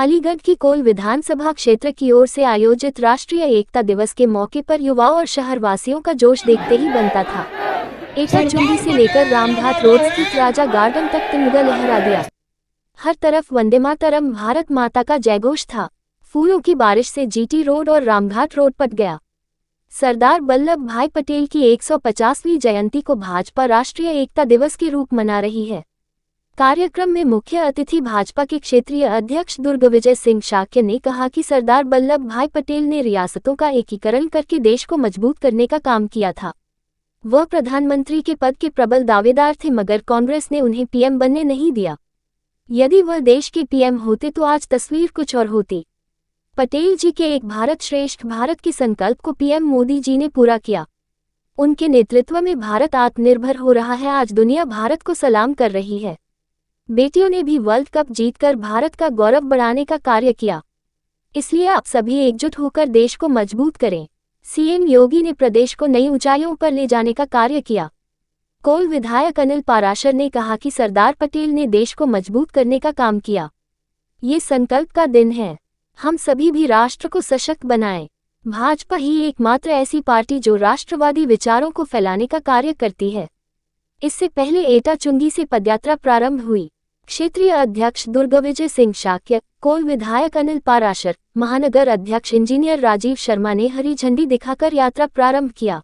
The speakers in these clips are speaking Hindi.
अलीगढ़ की कोल विधानसभा क्षेत्र की ओर से आयोजित राष्ट्रीय एकता दिवस के मौके पर युवाओं और शहरवासियों का जोश देखते ही बनता था। एटा चुंगी से लेकर रामघाट रोड स्थित राजा गार्डन तक तिरंगा लहरा दिया। हर तरफ वंदे मातरम, भारत माता का जयघोष था। फूलों की बारिश से जीटी रोड और रामघाट रोड पट गया। सरदार वल्लभ भाई पटेल की 150वीं जयंती को भाजपा राष्ट्रीय एकता दिवस के रूप मना रही है। कार्यक्रम में मुख्य अतिथि भाजपा के क्षेत्रीय अध्यक्ष दुर्गविजय सिंह शाक्य ने कहा कि सरदार वल्लभ भाई पटेल ने रियासतों का एकीकरण करके देश को मजबूत करने का काम किया था। वह प्रधानमंत्री के पद के प्रबल दावेदार थे, मगर कांग्रेस ने उन्हें पीएम बनने नहीं दिया। यदि वह देश के पीएम होते तो आज तस्वीर कुछ और होती। पटेल जी के एक भारत श्रेष्ठ भारत के संकल्प को पीएम मोदी जी ने पूरा किया। उनके नेतृत्व में भारत आत्मनिर्भर हो रहा है। आज दुनिया भारत को सलाम कर रही है। बेटियों ने भी वर्ल्ड कप जीतकर भारत का गौरव बढ़ाने का कार्य किया। इसलिए आप सभी एकजुट होकर देश को मजबूत करें। सीएम योगी ने प्रदेश को नई ऊंचाइयों पर ले जाने का कार्य किया। कोल विधायक अनिल पाराशर ने कहा कि सरदार पटेल ने देश को मजबूत करने का काम किया। ये संकल्प का दिन है। हम सभी भी राष्ट्र को सशक्त बनाएं। भाजपा ही एकमात्र ऐसी पार्टी जो राष्ट्रवादी विचारों को फैलाने का कार्य करती है। इससे पहले एटा चुंगी से पदयात्रा प्रारंभ हुई। क्षेत्रीय अध्यक्ष दुर्गविजय सिंह शाक्य, कोल विधायक अनिल पाराशर, महानगर अध्यक्ष इंजीनियर राजीव शर्मा ने हरी झंडी दिखाकर यात्रा प्रारंभ किया।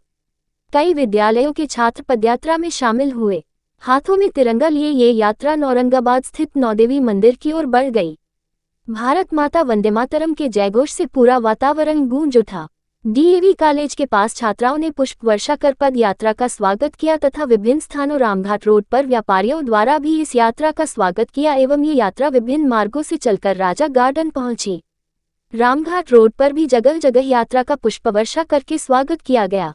कई विद्यालयों के छात्र पदयात्रा में शामिल हुए। हाथों में तिरंगा लिए ये यात्रा औरंगाबाद स्थित नौदेवी मंदिर की ओर बढ़ गई। भारत माता वंदे मातरम के जयघोष से पूरा वातावरण गूंज उठा। डीएवी कॉलेज के पास छात्राओं ने पुष्प वर्षा कर पद यात्रा का स्वागत किया तथा विभिन्न स्थानों रामघाट रोड पर व्यापारियों द्वारा भी इस यात्रा का स्वागत किया एवं ये यात्रा विभिन्न मार्गों से चलकर राजा गार्डन पहुंची। रामघाट रोड पर भी जगह जगह यात्रा का पुष्प वर्षा करके स्वागत किया गया।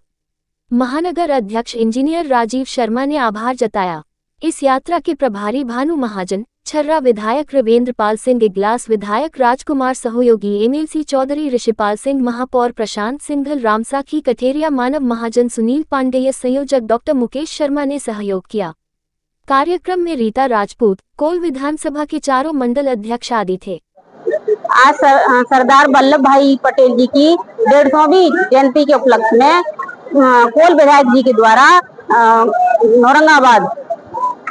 महानगर अध्यक्ष इंजीनियर राजीव शर्मा ने आभार जताया। इस यात्रा के प्रभारी भानु महाजन, छर्रा विधायक रविंद्रपाल सिंह इगलास, विधायक राजकुमार सहयोगी, एमएलसी चौधरी ऋषिपाल सिंह, महापौर प्रशांत सिंघल, रामसाखी कठेरिया, मानव महाजन, सुनील पांडेय, संयोजक डॉक्टर मुकेश शर्मा ने सहयोग किया। कार्यक्रम में रीता राजपूत, कोल विधानसभा के चारों मंडल अध्यक्ष आदि थे। आज सरदार वल्लभ भाई पटेल जी की 150वीं जयंती के उपलक्ष्य में कोल विधायक जी के द्वारा औरंगाबाद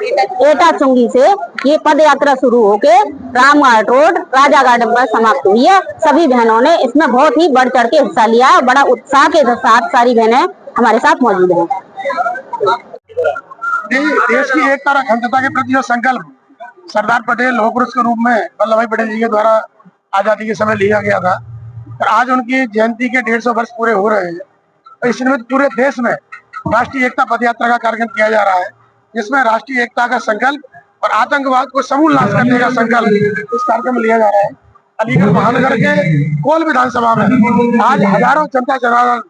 एटा चुंगी से ये पद यात्रा शुरू होके रामघाट रोड राजा गार्डन पर समाप्त हुई है। सभी बहनों ने इसमें बहुत ही बढ़ चढ़ के हिस्सा लिया। बड़ा उत्साह के साथ सारी बहनें हमारे साथ मौजूद हैं। देश की एकता और अखंडता के प्रति जो संकल्प सरदार पटेल लौह पुरुष के रूप में वल्लभ भाई पटेल जी के द्वारा आजादी के समय लिया गया था और आज उनकी जयंती के 150 वर्ष पूरे हो रहे हैं। तो इस निमित्त पूरे देश में राष्ट्रीय एकता पद यात्रा का कार्यक्रम किया जा रहा है, जिसमें राष्ट्रीय एकता का संकल्प और आतंकवाद को समूल नाश करने का संकल्प इस कार्यक्रम में लिया जा रहा है। अलीगढ़ महानगर के कोल विधानसभा में आज हजारों जनता जनार्दन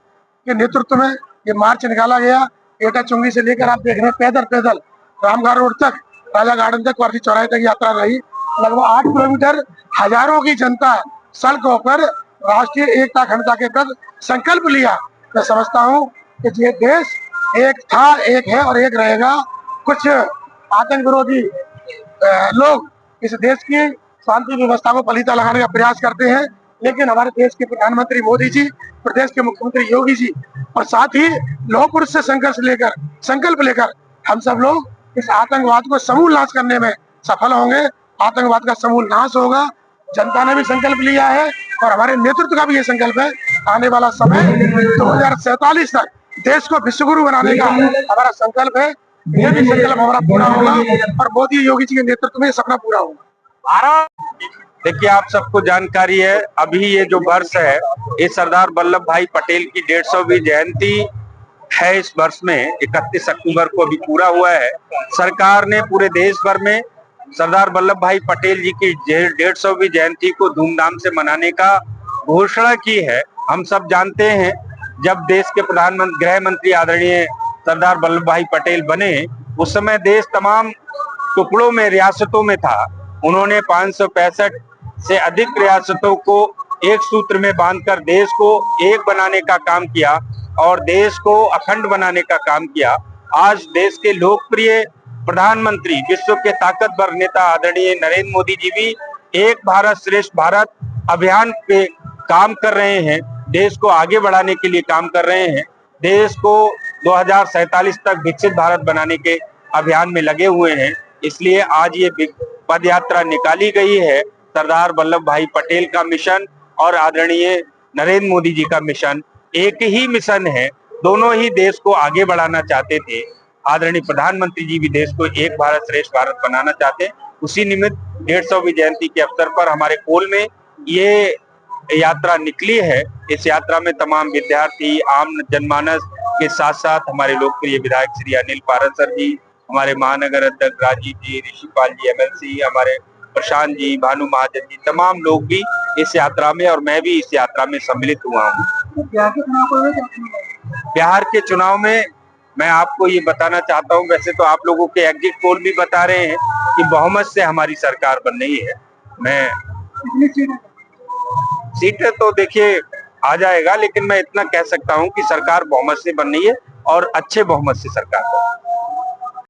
के नेतृत्व में ये मार्च निकाला गया। एटा चुंगी से लेकर आप देख रहे हैं पैदल रामघाट रोड तक, राजा गार्डन तक, वर्दी चौराहे तक यात्रा रही। लगभग 8 किलोमीटर हजारों की जनता सड़कों पर राष्ट्रीय एकता अखंडता के प्रति संकल्प लिया। मैं समझता हूँ कि ये देश एक था, एक है और एक रहेगा। कुछ आतंक विरोधी लोग इस देश की शांति व्यवस्था को पलीता लगाने का प्रयास करते हैं, लेकिन हमारे देश के प्रधानमंत्री मोदी जी, प्रदेश के मुख्यमंत्री योगी जी और साथ ही लौह पुरुष से संकल्प लेकर हम सब लोग इस आतंकवाद को समूल नाश करने में सफल होंगे। आतंकवाद का समूल नाश होगा। जनता ने भी संकल्प लिया है और हमारे नेतृत्व का भी ये संकल्प है। आने वाला समय 2047 तक देश को विश्वगुरु बनाने का हमारा संकल्प है। ये भी संकल्प हमारा पूरा होगा और मोदी योगी जी के नेतृत्व में सपना पूरा होगा। देखिए, आप सबको जानकारी है, अभी ये जो वर्ष है ये सरदार वल्लभ भाई पटेल की 150वीं जयंती है। इस वर्ष में 31 अक्टूबर को अभी पूरा हुआ है। सरकार ने पूरे देश भर में सरदार वल्लभ भाई पटेल जी की 150वीं जयंती को धूमधाम से मनाने का घोषणा की है। हम सब जानते हैं, जब देश के प्रधानमंत्री गृह मंत्री आदरणीय सरदार वल्लभ भाई पटेल बने, उस समय देश तमाम टुकड़ों में, रियासतों में था। उन्होंने 565 से अधिक रियासतों को एक सूत्र में बांधकर देश को एक बनाने का काम किया और देश को अखंड बनाने का काम किया। आज देश के लोकप्रिय प्रधानमंत्री, विश्व के ताकतवर नेता आदरणीय नरेंद्र मोदी जी भी एक भारत श्रेष्ठ भारत अभियान पे काम कर रहे हैं, देश को आगे बढ़ाने के लिए काम कर रहे हैं, देश को 2047 तक विकसित भारत बनाने के अभियान में लगे हुए हैं। इसलिए आज ये पद यात्रा निकाली गई है। सरदार वल्लभ भाई पटेल का मिशन और आदरणीय नरेंद्र मोदी जी का मिशन एक ही मिशन है, दोनों ही देश को आगे बढ़ाना चाहते थे। आदरणीय प्रधानमंत्री जी भी देश को एक भारत श्रेष्ठ भारत बनाना चाहते हैं। उसी निमित्त 150वीं जयंती के अवसर पर हमारे कोल में ये यात्रा निकली है। इस यात्रा में तमाम विद्यार्थी, आम जनमानस के साथ साथ हमारे लोकप्रिय विधायक श्री अनिल पारस सर जी, हमारे महानगर अध्यक्ष राजीव जी, ऋषिपाल जी एमएलसी, हमारे प्रशांत जी, भानु महाजन जी, तमाम लोग भी इस यात्रा में और मैं भी इस यात्रा में सम्मिलित हुआ हूँ। बिहार के चुनाव में मैं आपको ये बताना चाहता हूँ, वैसे तो आप लोगों के एग्जिट पोल भी बता रहे हैं कि बहुमत से हमारी सरकार बन रही है। मैं सीटें तो देखिए आ जाएगा, लेकिन मैं इतना कह सकता हूँ कि सरकार बहुमत से बन रही है और अच्छे बहुमत से सरकार बन रही है।